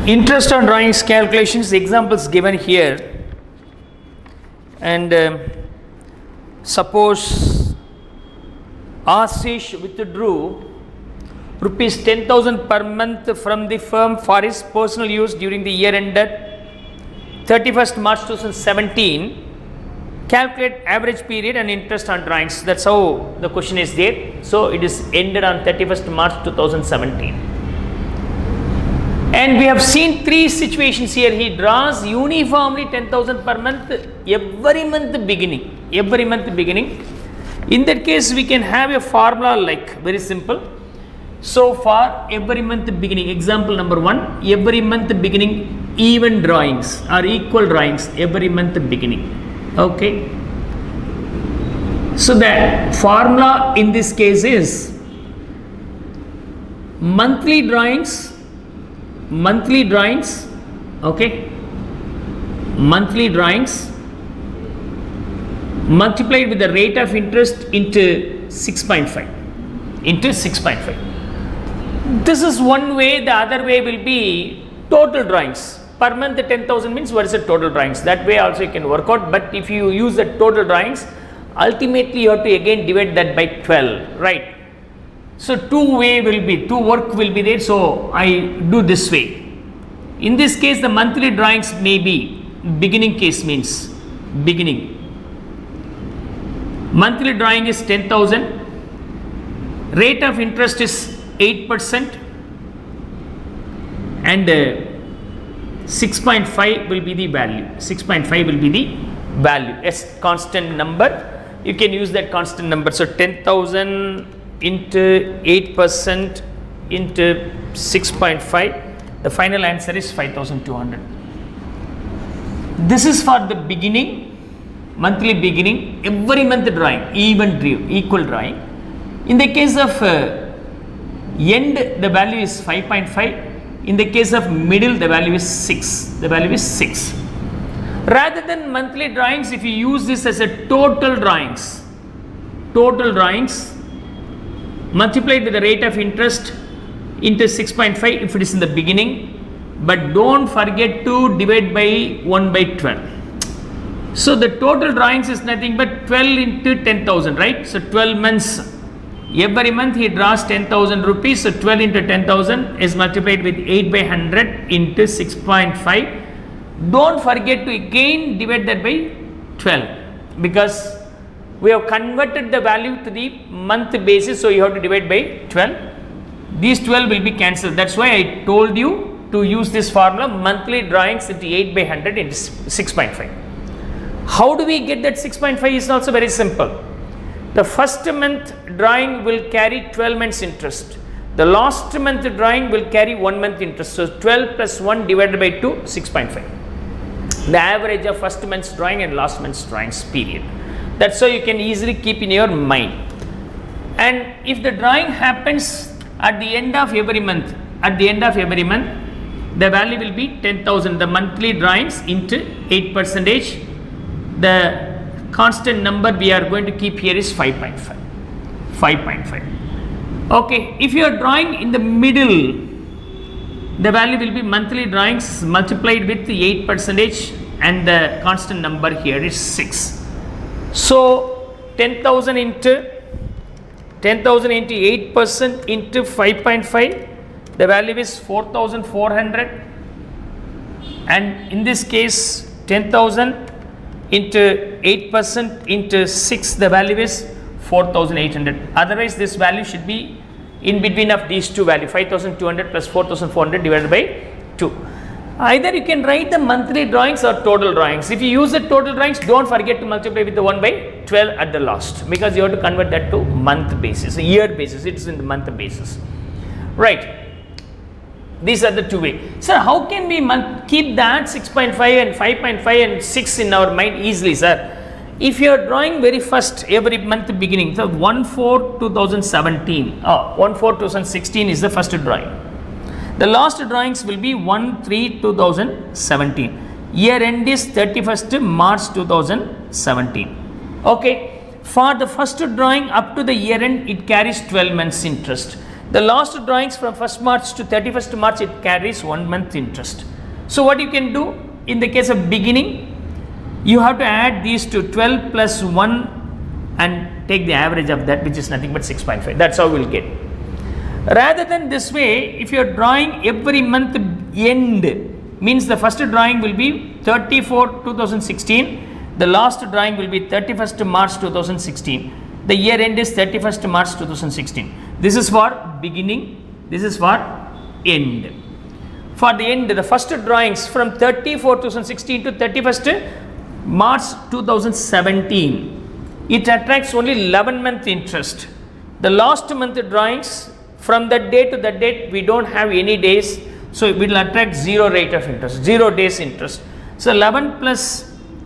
Interest on drawings calculations, examples given here, and suppose Ashish withdrew rupees 10,000 per month from the firm for his personal use during the year ended 31st March 2017. Calculate average period and interest on drawings. That's how the question is there. So it is ended on 31st March 2017. And we have seen three situations here. He draws uniformly 10,000 per month every month beginning. In that case, we can have a formula like very simple. So for every month beginning, example number 1, every month beginning even drawings or equal drawings every month beginning. Okay. So the formula in this case is monthly drawings, okay, monthly drawings multiplied with the rate of interest into 6.5 into 6.5. This is one way. The other way will be total drawings per month. 10,000 means what is the total drawings? That way also you can work out. But if you use the total drawings, ultimately you have to again divide that by 12, right? So two work will be there. So I do this way. In this case, the monthly drawings may be beginning case means beginning. Monthly drawing is 10,000. Rate of interest is 8%, and 6.5 will be the value. 6.5 will be the value. Yes, constant number. You can use that constant number. So 10,000 into 8% into 6.5, the final answer is 5,200. This is for the beginning, monthly beginning, every month drawing, equal drawing. In the case of end, the value is 5.5. In the case of middle, the value is 6. Rather than monthly drawings, if you use this as a total drawings multiplied with the rate of interest into 6.5 if it is in the beginning, but don't forget to divide by 1 by 12. So the total drawings is nothing but 12 into 10,000, right? So 12 months, every month he draws 10,000 rupees. So 12 into 10,000 is multiplied with 8 by 100 into 6.5. Don't forget to again divide that by 12 because we have converted the value to the month basis, so you have to divide by 12. These 12 will be cancelled. That's why I told you to use this formula, monthly drawings into 8 by 100 into 6.5. How do we get that 6.5 is also very simple. The first month drawing will carry 12 months interest. The last month drawing will carry 1 month interest. So 12 plus 1 divided by 2, 6.5. The average of first month's drawing and last month's drawings period. That's so you can easily keep in your mind. And if the drawing happens at the end of every month, the value will be 10,000. The monthly drawings into 8%. The constant number we are going to keep here is 5.5. Okay, if you are drawing in the middle, the value will be monthly drawings multiplied with the 8%, and the constant number here is 6. So 10,000 into 8% into 5.5, the value is 4,400, and in this case 10,000 into 8% into 6, the value is 4,800. Otherwise this value should be in between of these two values, 5,200 plus 4,400 divided by 2. Either you can write the monthly drawings or total drawings. If you use the total drawings, don't forget to multiply with the 1 by 12 at the last, because you have to convert that to month basis, year basis. It is in the month basis, right? These are the two ways. Sir, how can we keep that 6.5 and 5.5 and 6 in our mind easily, sir? If you are drawing very first every month beginning, so 1/4/2017, 1/4/2016 is the first drawing. The last drawings will be 1/3/2017. Year end is 31st March 2017. Okay, for the first drawing up to the year end, it carries 12 months interest. The last drawings from 1st March to 31st March, it carries 1 month interest. So what you can do in the case of beginning, you have to add these to 12 plus 1 and take the average of that, which is nothing but 6.5. That's how we'll get. Rather than this way, if you are drawing every month end, means the first drawing will be 34/2016, the last drawing will be 31st March 2016, the year end is 31st March 2016. This is for beginning, this is for end. For the end, the first drawings from 34/2016 to 31st March 2017, it attracts only 11-month interest. The last month drawings from that date to that date, we don't have any days, so it will attract 0 rate of interest, 0 days interest. So 11 plus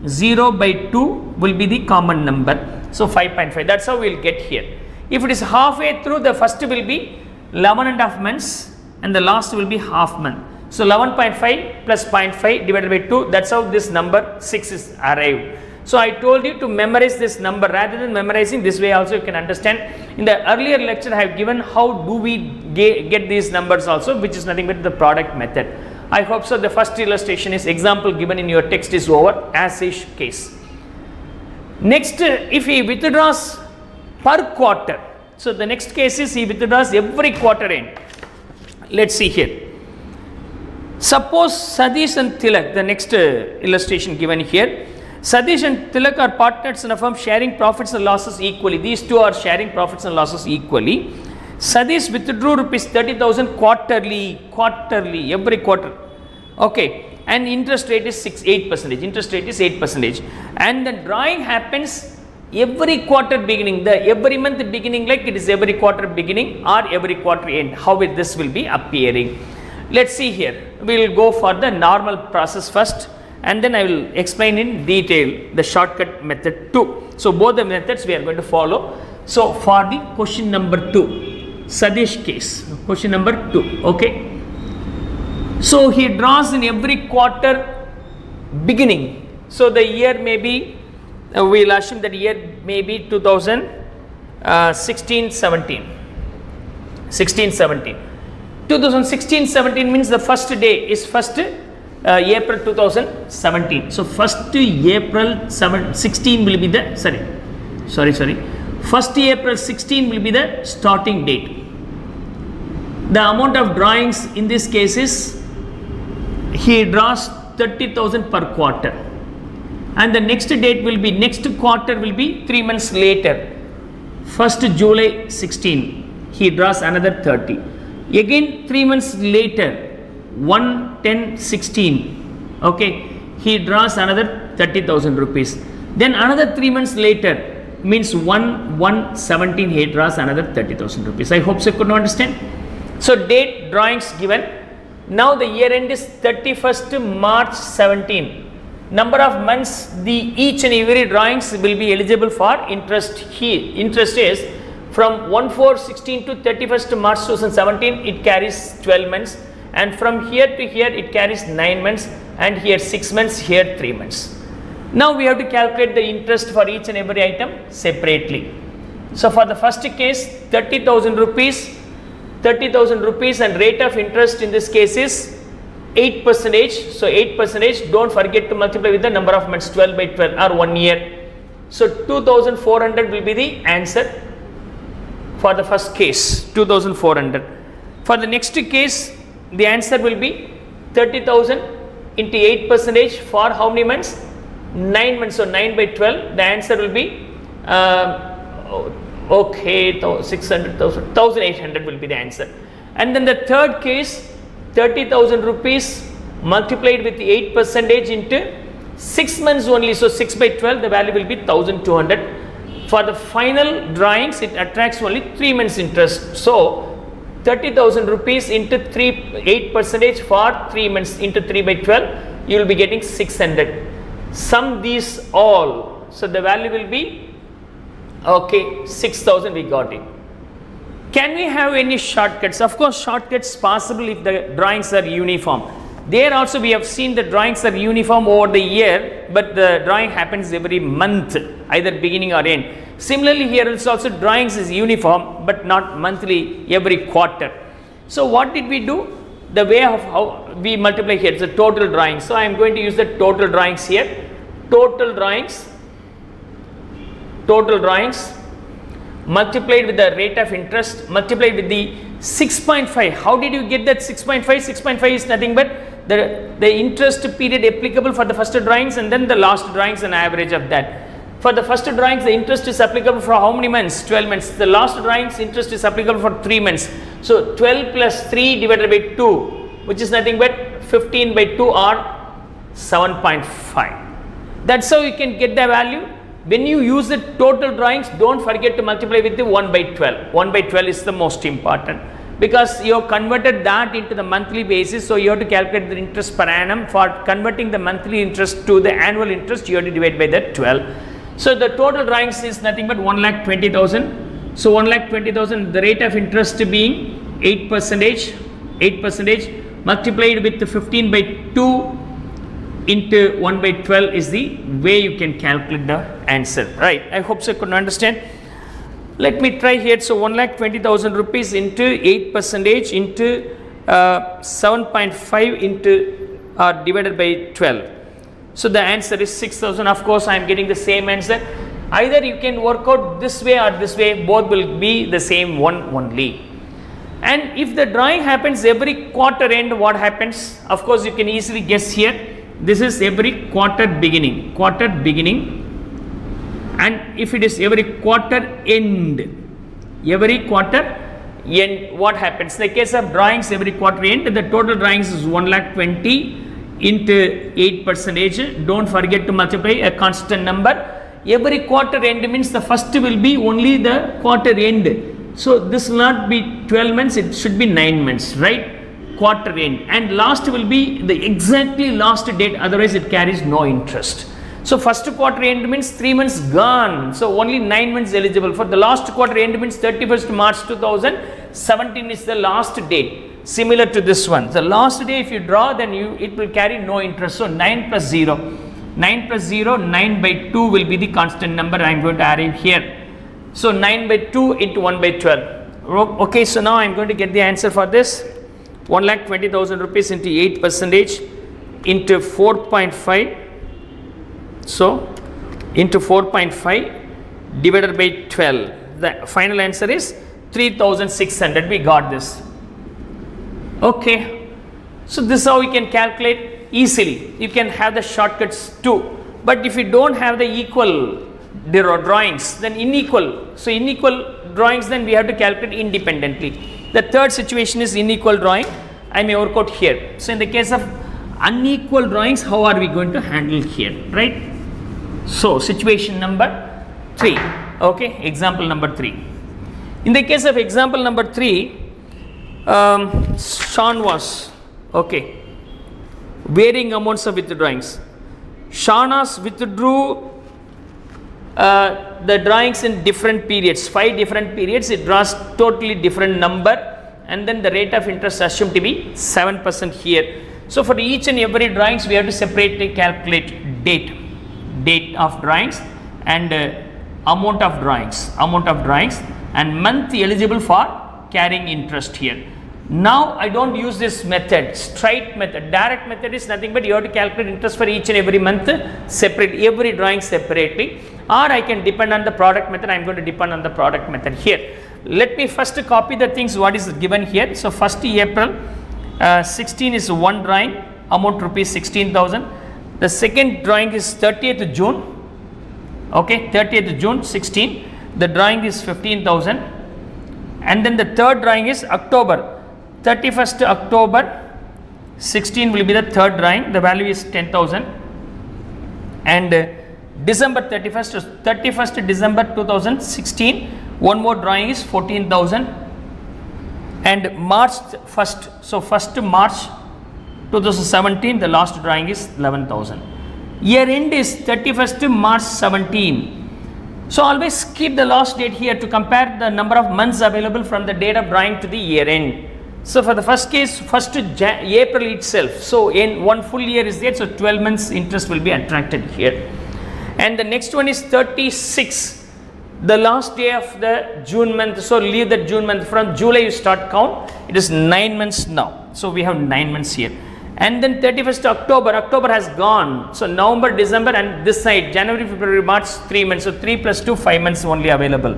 0 by 2 will be the common number, so 5.5. That's how we'll get here. If it is halfway through, the first will be 11.5 months and the last will be half month. So 11.5 plus 0.5 divided by 2, that's how this number 6 is arrived. So I told you to memorize this number. Rather than memorizing, this way also you can understand. In the earlier lecture, I have given how do we get these numbers also, which is nothing but the product method. I hope so. The first illustration is example given in your text is over, as is case. Next, if he withdraws per quarter, so the next case is he withdraws every quarter end. Let's see here. Suppose Sadish and Tilak, the next illustration given here. Sadish and Tilak are partners in a firm sharing profits and losses equally. These two are sharing profits and losses equally. Sadish withdrew rupees 30,000 quarterly, every quarter. Okay, and interest rate is 8%. Interest rate is 8%. And the drawing happens every quarter beginning, the every month beginning, like it is every quarter beginning or every quarter end. How this will be appearing? Let's see here. We will go for the normal process first, and then I will explain in detail the shortcut method too. So both the methods we are going to follow. So for the question number 2, Sadish case, question number 2, okay. So he draws in every quarter beginning. So the year may be, we will assume that year may be 2016-17. 2016-17 means the first day is 1st April 2017. So 1st April 16 will be the, sorry, 1st April 16 will be the starting date. The amount of drawings in this case is, he draws 30,000 per quarter, and the next date will be, next quarter will be 3 months later, 1st July 16, he draws another 30. Again 3 months later, 1/10/16, okay, he draws another 30,000 rupees. Then another 3 months later, means 1/1/17, he draws another 30,000 rupees. I hope so you could understand. So date drawings given. Now the year end is 31st March 17. Number of months, the each and every drawings will be eligible for interest. Here interest is from 1/4/16 to 31st March 2017, it carries 12 months, and from here to here it carries 9 months, and here 6 months, here 3 months. Now we have to calculate the interest for each and every item separately. So for the first case, 30,000 rupees, and rate of interest in this case is 8%. So 8%, don't forget to multiply with the number of months, 12 by 12 or 1 year. So 2,400 will be the answer for the first case, 2,400. For the next case, the answer will be 30,000 into 8% for how many months? 9 months. So 9 by 12, the answer will be 600,000, 1,800 will be the answer. And then the third case, 30,000 rupees multiplied with 8% into 6 months only. So 6 by 12, the value will be 1,200. For the final drawings, it attracts only 3 months interest. So 30,000 rupees into 8% for 3 months into 3 by 12, you will be getting 600. Sum these all. So the value will be, okay, 6,000 we got it. Can we have any shortcuts? Of course, shortcuts possible if the drawings are uniform. There also we have seen the drawings are uniform over the year, but the drawing happens every month, either beginning or end. Similarly, here is also drawings is uniform, but not monthly, every quarter. So what did we do? The way of how we multiply here is the total drawings. So I am going to use the total drawings here. Total drawings multiplied with the rate of interest multiplied with the 6.5. How did you get that 6.5? 6.5 is nothing but the interest period applicable for the first drawings and then the last drawings and average of that. For the first drawings, the interest is applicable for how many months? 12 months. The last drawings, interest is applicable for 3 months. So 12 plus 3 divided by 2, which is nothing but 15 by 2 or 7.5. That's how you can get the value. When you use the total drawings, don't forget to multiply with the 1 by 12. 1 by 12 is the most important because you have converted that into the monthly basis. So you have to calculate the interest per annum. For converting the monthly interest to the annual interest, you have to divide by the 12. So the total drawings is nothing but 1,20,000. So 1,20,000, the rate of interest being 8% multiplied with the 15 by 2 into 1 by 12 is the way you can calculate the answer, right? I hope so you could understand. Let me try here. So 1,20,000 rupees into 8% into 7.5 into divided by 12. So the answer is 6,000. Of course, I am getting the same answer. Either you can work out this way or this way, both will be the same one only. And if the drawing happens every quarter end, what happens? Of course, you can easily guess here. This is every quarter beginning. And if it is every quarter end, what happens? In the case of drawings every quarter end, the total drawings is 1,20,000 into 8%. Don't forget to multiply a constant number. Every quarter end means the first will be only the quarter end. So this will not be 12 months, it should be 9 months, right? Quarter end. And last will be the exactly last date, otherwise it carries no interest. So first quarter end means 3 months gone. So only 9 months eligible. For the last quarter end means 31st March 2017 is the last date. Similar to this one. The last day if you draw, then it will carry no interest. So 9 plus 0. 9 plus 0, 9 by 2 will be the constant number I am going to arrive here. So 9 by 2 into 1 by 12. Okay, so now I am going to get the answer for this. 1,20,000 rupees into 8% into 4.5. So into 4.5 divided by 12. The final answer is 3,600. We got this. Okay. So this is how we can calculate easily. You can have the shortcuts too. But if you don't have the equal drawings, then unequal. So unequal drawings, then we have to calculate independently. The third situation is unequal drawing. I may work out here. So in the case of unequal drawings, how are we going to handle here, right? So situation number 3. Okay, example number 3. In the case of example number 3, Sean was varying amounts of withdrawings. Shaunas withdrew the drawings in different periods, 5 different periods. It draws totally different number, and then the rate of interest assumed to be 7% here. So for each and every drawings, we have to separately calculate date of drawings and amount of drawings, and month eligible for carrying interest here. Now I don't use this method, straight method. Direct method is nothing but you have to calculate interest for each and every month separately, every drawing separately, or I can depend on the product method. I am going to depend on the product method here. Let me first copy the things what is given here. So 1st April 16 is one drawing, amount rupees 16,000. The second drawing is 30th June. Okay, 30th June 16. The drawing is 15,000. And then the third drawing is October. 31st October 16 will be the third drawing. The value is 10,000. And December 31st December 2016, one more drawing is 14,000. And March 1st, so 1st March 2017, the last drawing is 11,000. Year end is 31st March 17. So always keep the last date here to compare the number of months available from the date of drawing to the year end. So for the first case, 1st April itself, so in one full year is there, so 12 months interest will be attracted here. And the next one is 36 the last day of the June month, so leave the June month, from July you start count, it is 9 months now, so we have 9 months here. And then 31st October has gone, so November, December, and this side January, February, March, 3 months, so 3 plus 2, 5 months only available.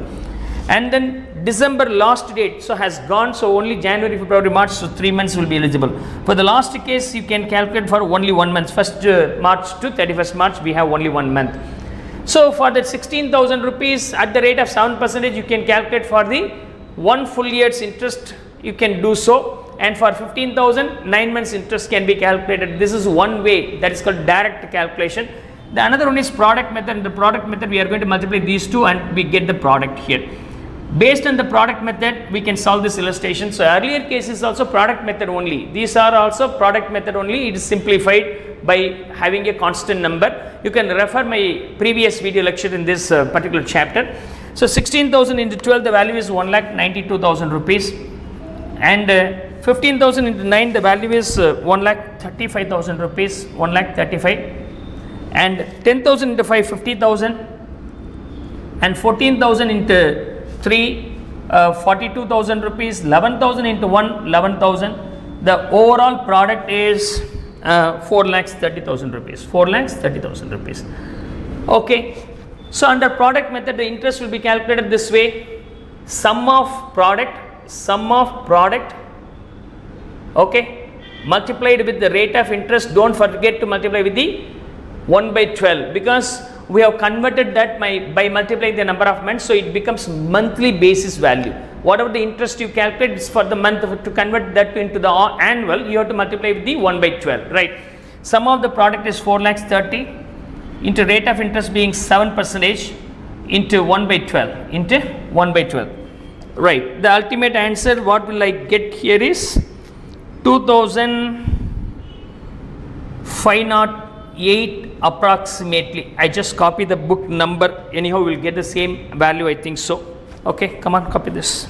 And then December last date, so has gone, so only January, February, March, so 3 months will be eligible. For the last case, you can calculate for only 1 month, 1st March to 31st March, we have only 1 month. So for that 16,000 rupees at the rate of 7%, you can calculate for the 1 full year's interest, you can do so. And for 15,000, 9 months interest can be calculated. This is one way, that is called direct calculation. The another one is product method. In the product method, we are going to multiply these two and we get the product here. Based on the product method, we can solve this illustration. So earlier case is also product method only. These are also product method only. It is simplified by having a constant number. You can refer my previous video lecture in this particular chapter. So 16,000 into 12, the value is 1,92,000 rupees. And 15,000 into 9, the value is 1,35,000 rupees, 1,35,000. And 10,000 into 5, 50,000. And 14,000 into 3, 42,000 rupees, 11,000 into 1, 11,000. The overall product is 4,30,000 rupees, 4,30,000 rupees. Okay. So under product method, the interest will be calculated this way: sum of product, okay, multiplied with the rate of interest. Don't forget to multiply with the 1 by 12, because we have converted that by multiplying the number of months, so it becomes monthly basis value. Whatever the interest you calculate is for the month. To convert that into the annual, you have to multiply with the 1 by 12, right? Sum of the product is 4,30,000 into rate of interest being 7% into 1 by 12, right? The ultimate answer, what will I get here is 2,508 approximately. I just copy the book number, anyhow we will get the same value, I think so. Okay, come on, copy this.